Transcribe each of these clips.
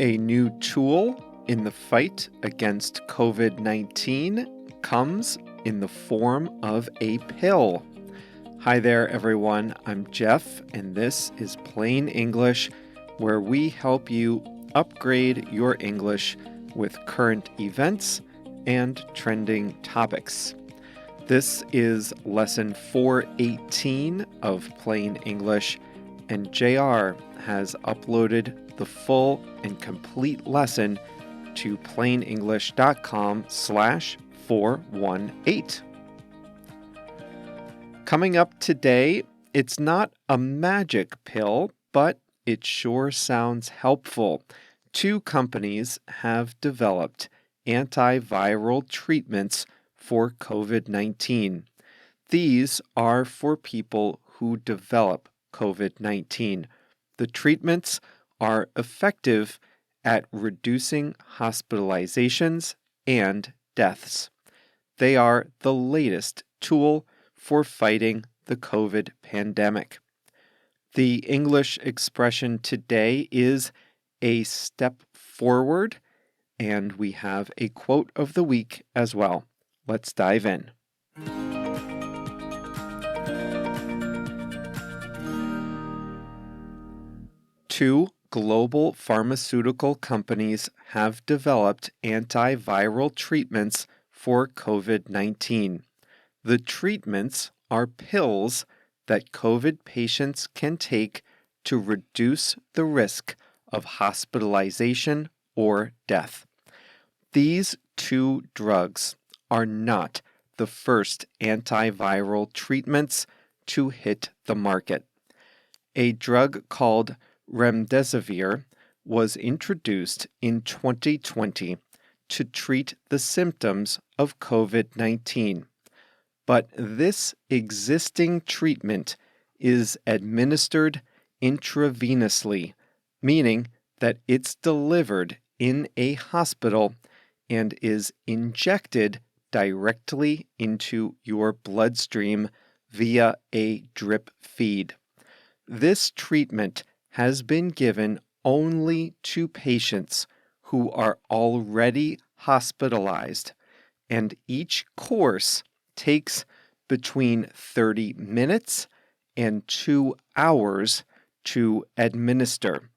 A new tool in the fight against COVID-19 comes in the form of a pill. Hi there, everyone. I'm Jeff, and this is Plain English, where we help you upgrade your English with current events and trending topics. This is lesson 418 of Plain English, and JR has uploaded the full and complete lesson to plainenglish.com/418. Coming up today, it's not a magic pill, but it sure sounds helpful. Two companies have developed antiviral treatments for COVID-19. These are for people who develop COVID-19. The treatments are effective at reducing hospitalizations and deaths. They are the latest tool for fighting the COVID pandemic. The English expression today is a step forward, and we have a quote of the week as well. Let's dive in. Two global pharmaceutical companies have developed antiviral treatments for COVID-19. The treatments are pills that COVID patients can take to reduce the risk of hospitalization or death. These two drugs are not the first antiviral treatments to hit the market. A drug called remdesivir was introduced in 2020 to treat the symptoms of COVID-19. But this existing treatment is administered intravenously, meaning that it's delivered in a hospital and is injected directly into your bloodstream via a drip feed. This treatment has been given only to patients who are already hospitalized, and each course takes between 30 minutes and 2 hours to administer.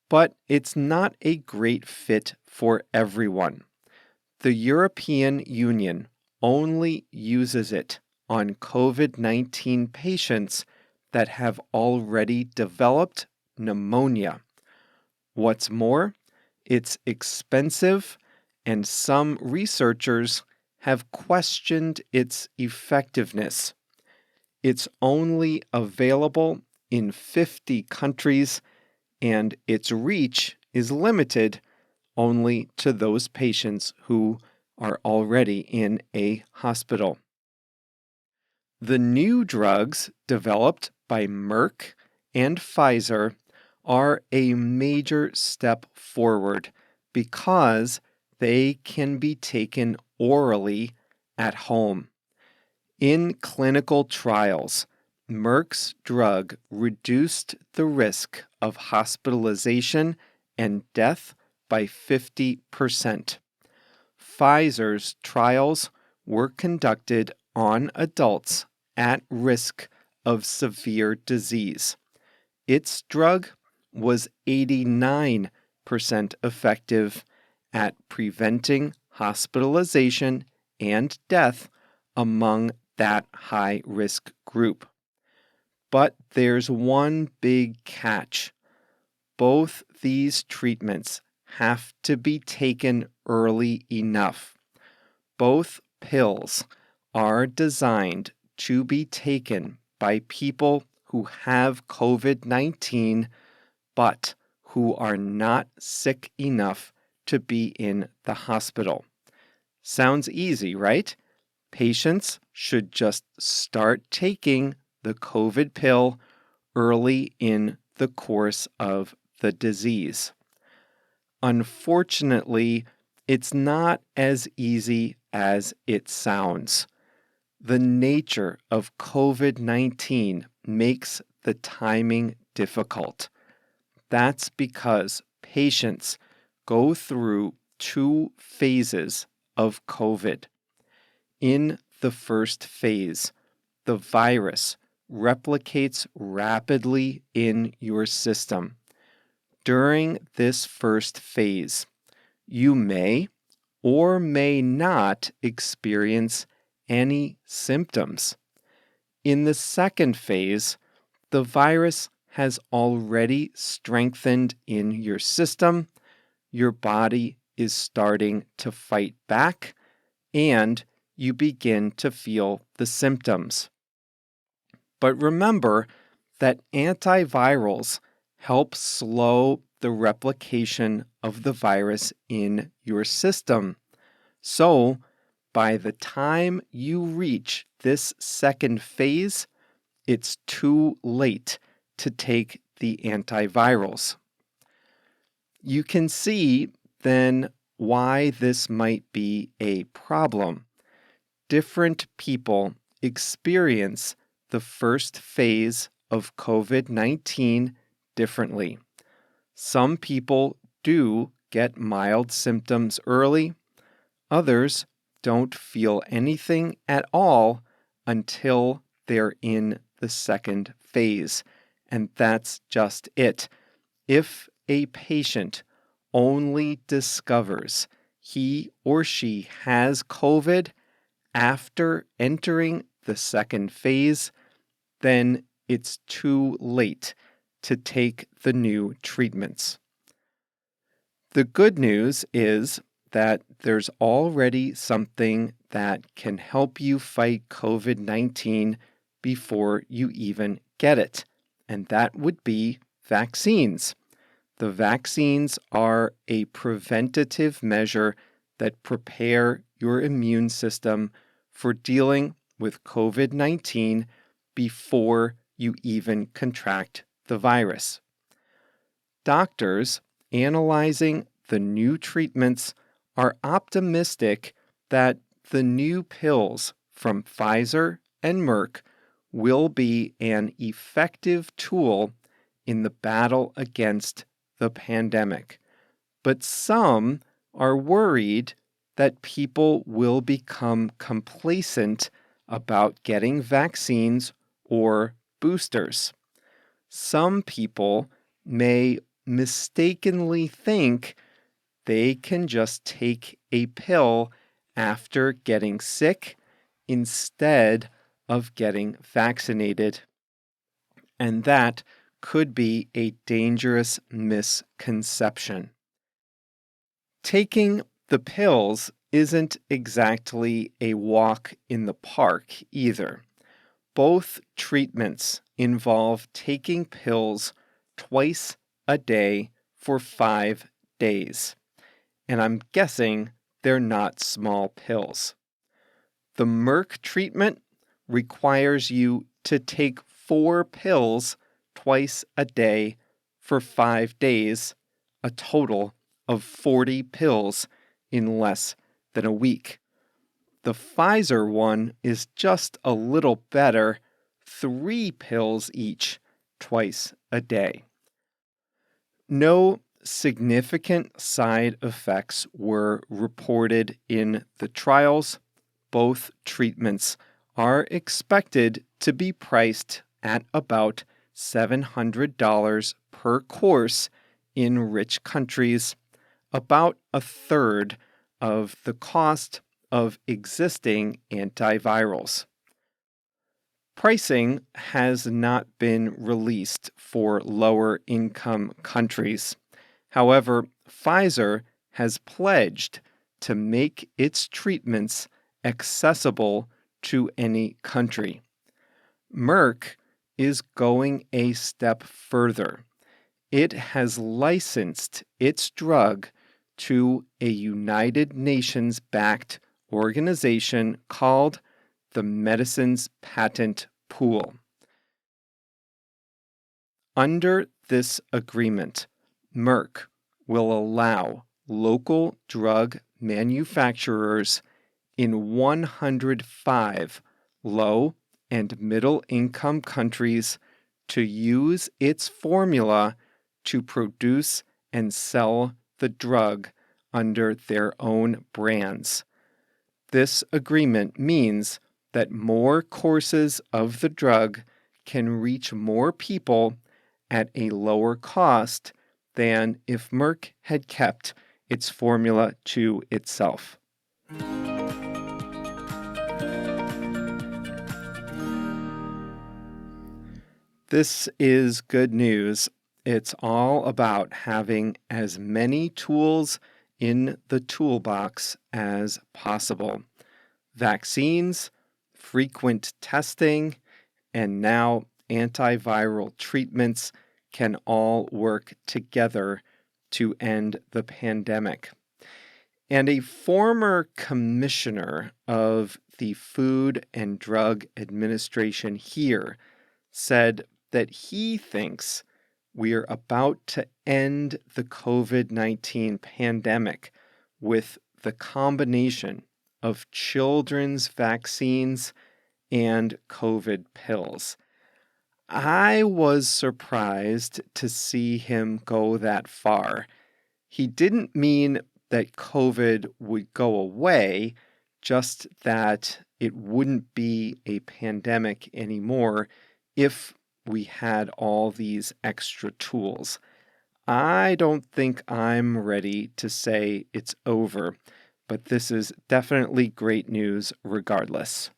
But it's not a great fit for everyone. The European Union only uses it on COVID-19 patients that have already developed pneumonia. What's more, it's expensive, and some researchers have questioned its effectiveness. It's only available in 50 countries, and its reach is limited only to those patients who are already in a hospital. The new drugs developed by Merck and Pfizer are a major step forward because they can be taken orally at home. In clinical trials, Merck's drug reduced the risk of hospitalization and death by 50%. Pfizer's trials were conducted on adults at risk of severe disease. Its drug was 89% effective at preventing hospitalization and death among that high-risk group. But there's one big catch. Both these treatments have to be taken early enough. Both pills are designed to be taken by people who have COVID-19 but who are not sick enough to be in the hospital. Sounds easy, right? Patients should just start taking the COVID pill early in the course of the disease. Unfortunately, it's not as easy as it sounds. The nature of COVID-19 makes the timing difficult. That's because patients go through two phases of COVID. In the first phase, the virus replicates rapidly in your system. During this first phase, you may or may not experience any symptoms. In the second phase, the virus has already strengthened in your system, your body is starting to fight back, and you begin to feel the symptoms. But remember that antivirals help slow the replication of the virus in your system. So, by the time you reach this second phase, it's too late to take the antivirals. You can see then why this might be a problem. Different people experience the first phase of COVID-19 differently. Some people do get mild symptoms early. Others don't feel anything at all until they're in the second phase. And that's just it. If a patient only discovers he or she has COVID after entering the second phase, then it's too late to take the new treatments. The good news is that there's already something that can help you fight COVID-19 before you even get it, and that would be vaccines. The vaccines are a preventative measure that prepare your immune system for dealing with COVID-19 before you even contract the virus. Doctors analyzing the new treatments are optimistic that the new pills from Pfizer and Merck will be an effective tool in the battle against the pandemic. But some are worried that people will become complacent about getting vaccines or boosters. Some people may mistakenly think they can just take a pill after getting sick instead of getting vaccinated. And that could be a dangerous misconception. Taking the pills isn't exactly a walk in the park either. Both treatments involve taking pills twice a day for 5 days. And I'm guessing they're not small pills. The Merck treatment requires you to take 4 pills twice a day for 5 days, a total of 40 pills in less than a week. The Pfizer one is just a little better, 3 pills each twice a day. No significant side effects were reported in the trials. Both treatments are expected to be priced at about $700 per course in rich countries, about a third of the cost of existing antivirals. Pricing has not been released for lower income countries. However, Pfizer has pledged to make its treatments accessible to any country. Merck is going a step further. It has licensed its drug to a United Nations-backed organization called the Medicines Patent Pool. Under this agreement, Merck will allow local drug manufacturers in 105 low and middle income countries to use its formula to produce and sell the drug under their own brands. This agreement means that more courses of the drug can reach more people at a lower cost than if Merck had kept its formula to itself. This is good news. It's all about having as many tools in the toolbox as possible. Vaccines, frequent testing, and now antiviral treatments can all work together to end the pandemic. And a former commissioner of the Food and Drug Administration here said that he thinks we're about to end the COVID-19 pandemic with the combination of children's vaccines and COVID pills. I was surprised to see him go that far. He didn't mean that COVID would go away, just that it wouldn't be a pandemic anymore if we had all these extra tools. I don't think I'm ready to say it's over, but this is definitely great news regardless.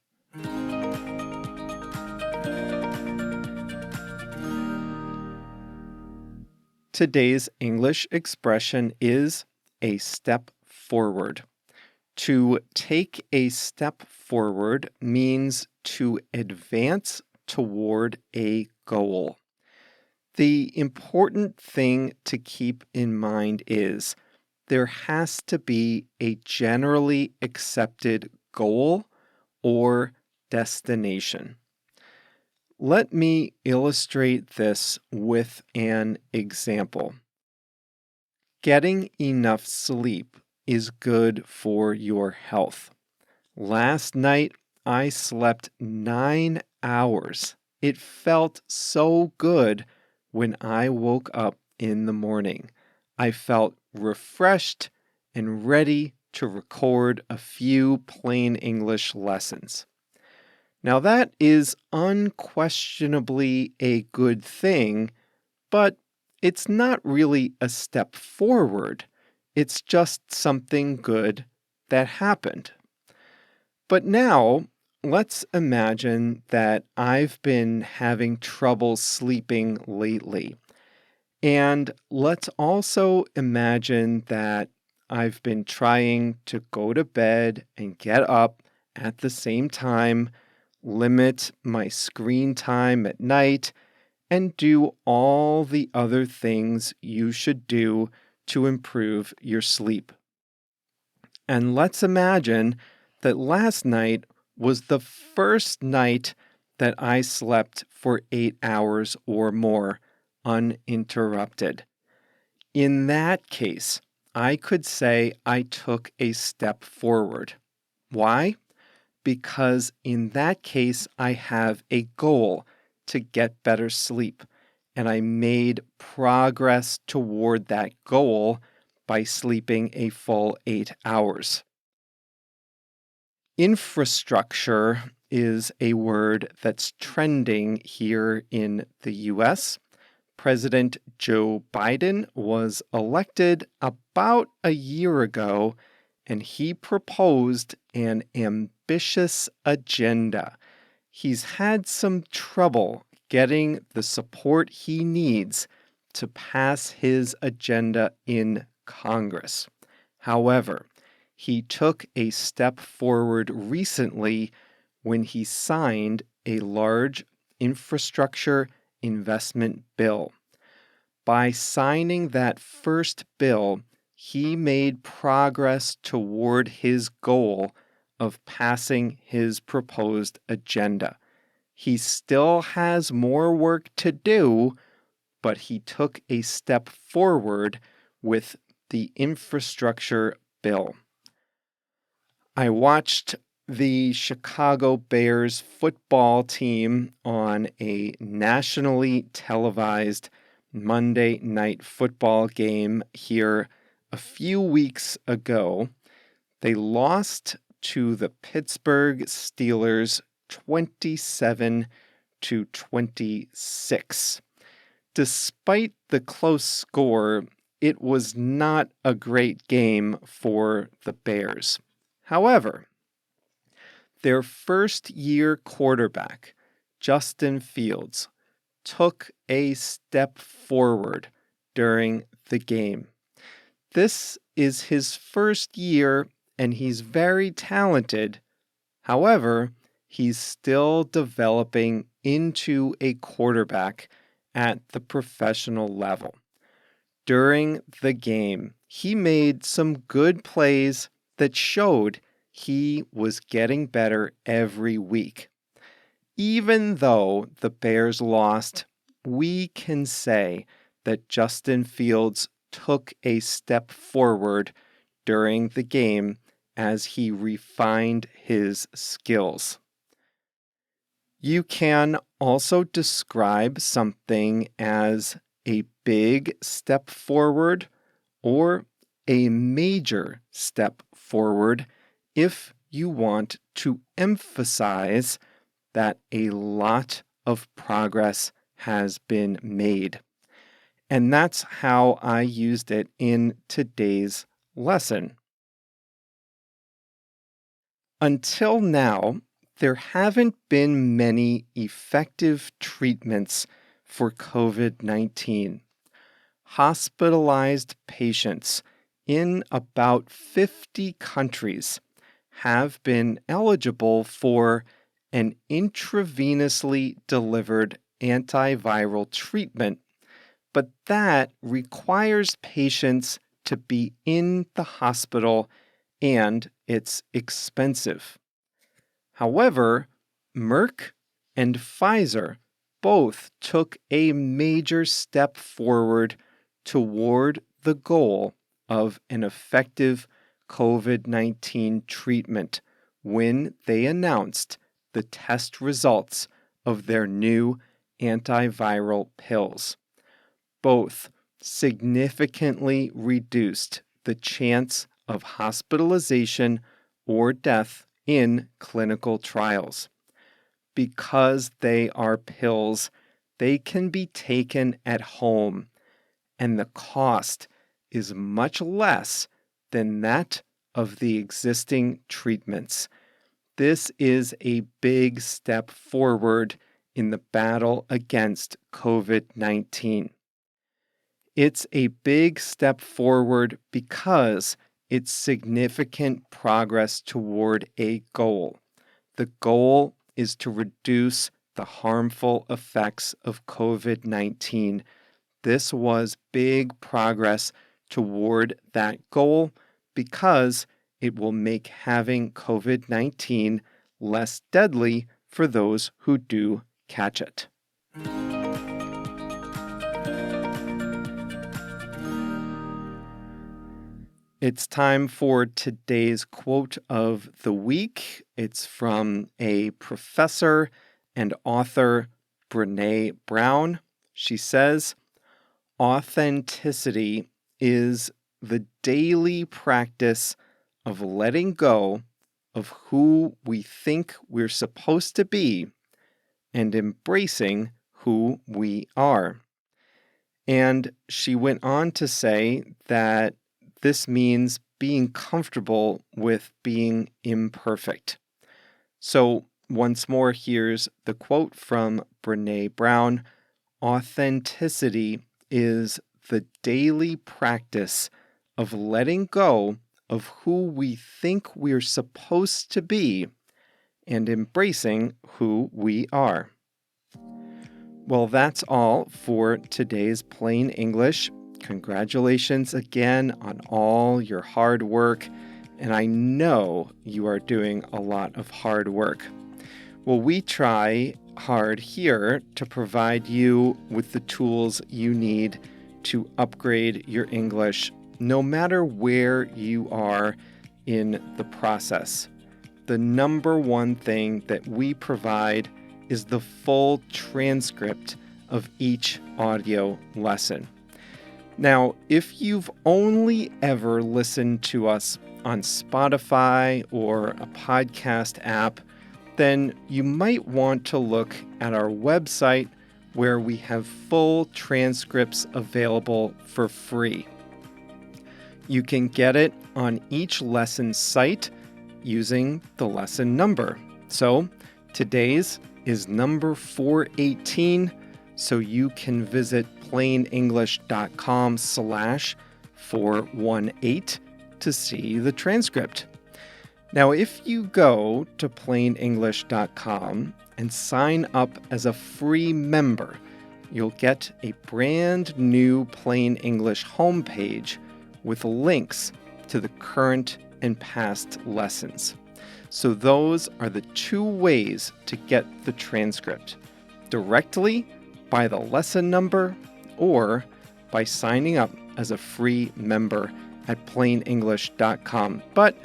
Today's English expression is a step forward. To take a step forward means to advance toward a goal. The important thing to keep in mind is there has to be a generally accepted goal or destination. Let me illustrate this with an example. Getting enough sleep is good for your health. Last night, I slept 9 hours. It felt so good when I woke up in the morning. I felt refreshed and ready to record a few plain English lessons. Now, that is unquestionably a good thing, but it's not really a step forward. It's just something good that happened. But now, let's imagine that I've been having trouble sleeping lately. And let's also imagine that I've been trying to go to bed and get up at the same time, limit my screen time at night, and do all the other things you should do to improve your sleep. And let's imagine that last night was the first night that I slept for 8 hours or more uninterrupted. In that case, I could say I took a step forward. Why? Because in that case, I have a goal to get better sleep, and I made progress toward that goal by sleeping a full 8 hours. Infrastructure is a word that's trending here in the US. President Joe Biden was elected about a year ago, and he proposed an ambitious agenda. He's had some trouble getting the support he needs to pass his agenda in Congress. However, he took a step forward recently when he signed a large infrastructure investment bill. By signing that first bill, he made progress toward his goal of passing his proposed agenda. He still has more work to do, but he took a step forward with the infrastructure bill. I watched the Chicago Bears football team on a nationally televised Monday Night Football game here a few weeks ago. They lost to the Pittsburgh Steelers 27-26. Despite the close score, it was not a great game for the Bears. However, their first-year quarterback, Justin Fields, took a step forward during the game. This is his first year, and he's very talented. However, he's still developing into a quarterback at the professional level. During the game, he made some good plays that showed he was getting better every week. Even though the Bears lost, we can say that Justin Fields took a step forward during the game as he refined his skills. You can also describe something as a big step forward or a major step forward if you want to emphasize that a lot of progress has been made. And that's how I used it in today's lesson. Until now, there haven't been many effective treatments for COVID-19. Hospitalized patients in about 50 countries have been eligible for an intravenously delivered antiviral treatment, but that requires patients to be in the hospital and it's expensive. However, Merck and Pfizer both took a major step forward toward the goal of an effective COVID-19 treatment when they announced the test results of their new antiviral pills. Both significantly reduced the chance of hospitalization or death in clinical trials. Because they are pills, they can be taken at home, and the cost is much less than that of the existing treatments. This is a big step forward in the battle against COVID-19. It's a big step forward because it's significant progress toward a goal. The goal is to reduce the harmful effects of COVID-19. This was big progress toward that goal because it will make having COVID-19 less deadly for those who do catch it. It's time for today's quote of the week. It's from a professor and author, Brené Brown. She says, "Authenticity is the daily practice of letting go of who we think we're supposed to be and embracing who we are." And she went on to say that this means being comfortable with being imperfect. So once more, here's the quote from Brené Brown. "Authenticity is the daily practice of letting go of who we think we're supposed to be and embracing who we are." Well, that's all for today's Plain English. Congratulations again on all your hard work, and I know you are doing a lot of hard work. Well, we try hard here to provide you with the tools you need to upgrade your English, no matter where you are in the process. The number one thing that we provide is the full transcript of each audio lesson. Now, if you've only ever listened to us on Spotify or a podcast app, then you might want to look at our website where we have full transcripts available for free. You can get it on each lesson site using the lesson number. So today's is number 418, so you can visit plainenglish.com/418 to see the transcript. Now, if you go to plainenglish.com and sign up as a free member, you'll get a brand new Plain English homepage with links to the current and past lessons. So those are the two ways to get the transcript: directly by the lesson number or by signing up as a free member at plainenglish.com. But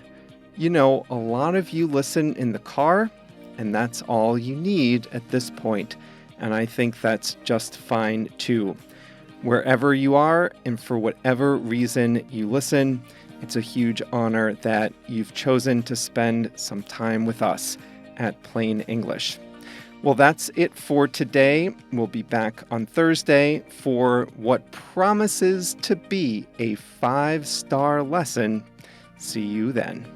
you know, a lot of you listen in the car, and that's all you need at this point. And I think that's just fine too. Wherever you are, and for whatever reason you listen, it's a huge honor that you've chosen to spend some time with us at Plain English. Well, that's it for today. We'll be back on Thursday for what promises to be a 5-star lesson. See you then.